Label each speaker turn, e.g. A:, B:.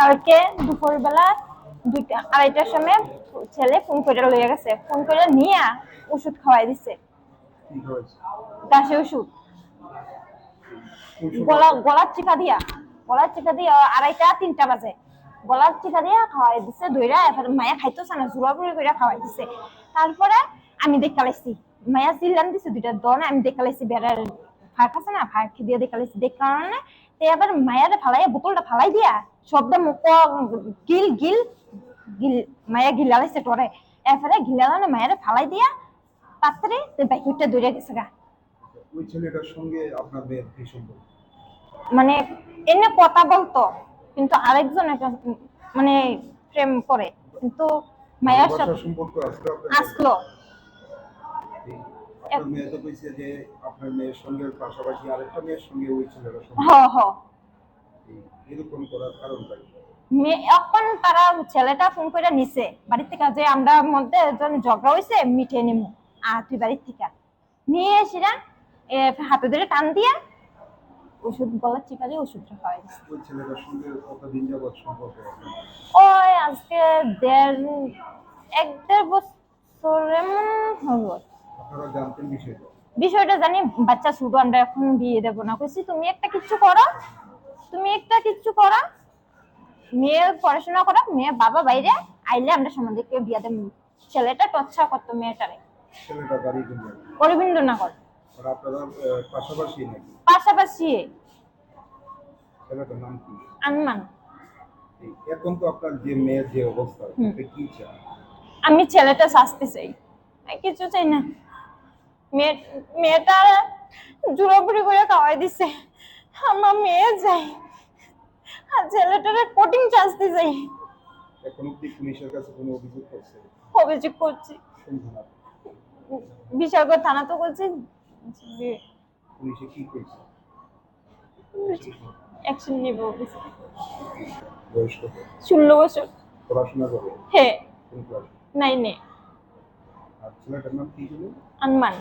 A: কালকে দুপুরবেলা 2টা 2:30টার সময় ছেলে ফোন করে লইয়া গেছে, ফোন করে নিয়ে ওষুধ খাওয়াই দিছে। কাশি ওষুধ গলার চিকা দিয়া 2:30 3টা বাজে গলার চিকা দিয়া খাওয়াই দিছে। ধইরা এবার মায়া খাইতেছে না, জোরাপুরি করে খাওয়াই দিছে। তারপরে আমি দেখালাইছি, মায়া চিল্লান দিছে 2টার দনে, আমি দেখালাইছি বেড়ার ফাঁক আছে না, ফাঁক দিয়ে দেখালাইছি। দেখানো তে আবার মায়ারে ফালাইয়া বোতলটা ফালাই দিয়া শব্দ মুখ গিল গিল গিল মায়া গিলালাইছে টরে। এরপরে গিলালানে মায়ারে ফালাই দিয়া পাত্রে বাইকটা দৌড়ে গেছে গা।
B: ওই ছেলেটার সঙ্গে আপনার মেয়ের কি সম্পর্ক?
A: মানে এনে কথা বলতো, কিন্তু আরেকজন একটা মানে প্রেম করে, কিন্তু মায়ের সাথে
B: সম্পর্ক
A: আসলো।
B: আপনার মেয়ে তো কইছে যে আপনার মেয়ের সঙ্গে পাশাপাশি আরেকটা মেয়ের সঙ্গে ওই ছেলেটার সম্পর্ক।
A: হ্যাঁ হ্যাঁ,
B: এরকম করার কারণটা কি?
A: এখন তারা ছেলেটা ফোন করে নিছে বাড়ি থেকে যে আমরা মধ্যে একজন ঝগড়া হয়েছে, মিটিয়ে নিমু তুই বাড়ির থেকে নিয়ে এসিরা হাতে ধরে টান দিয়ে ওষুধ গলার চিকা দিয়ে ওষুধটা খাওয়াই দিচ্ছে।
B: ওই ছেলেটার সঙ্গে কতদিন যাবত সম্পর্ক?
A: ওই আজকে 1.5 বছর এমন হলো।
B: আপনারা জানতেন
A: বিষয়টা জানি, বাচ্চা ছোট, আমরা এখন বিয়ে দেবো না। কইছি তুমি একটা কিচ্ছু করো, মেয়ে পড়াশোনা করো, মেয়ে বাবা বাইরে আইলে আমরা সমাজকে বিয়া দেব। ছেলেটা টচ্ছা করতো মেয়েটারে।
B: ছেলেটা বাড়ি
A: রবীন্দ্রনগর।
B: আর আপনারা পাশাপাশি নাকি?
A: পাশাপাশি।
B: ছেলেটার নাম কি?
A: আনমান।
B: এখন তো আপনার যে মেয়ের যে অবস্থা, কি চান?
A: আমি ছেলেটা শাস্তি চাই, কিছু চাই না। মেয়েটা জোরাপুরি করে খাওয়াই দিছে, আমার মেয়ে চাই, আর ছেলেটারে কঠিন শাস্তি চাই।
B: এখন অব্দি পুলিশের কাছে কোনো অভিযোগ করছে?
A: অভিযোগ করছি, বিশালগড় থানা তো করছি।
B: পুলিশে কি কইছে?
A: অ্যাকশন নিব।
B: বয়স কত?
A: 16 বছর।
B: পড়াশোনা করে?
A: হ্যাঁ,
B: কোন ক্লাস?
A: 9-এ।
B: আর ছেলেটার নাম কি ছিল?
A: আনমান।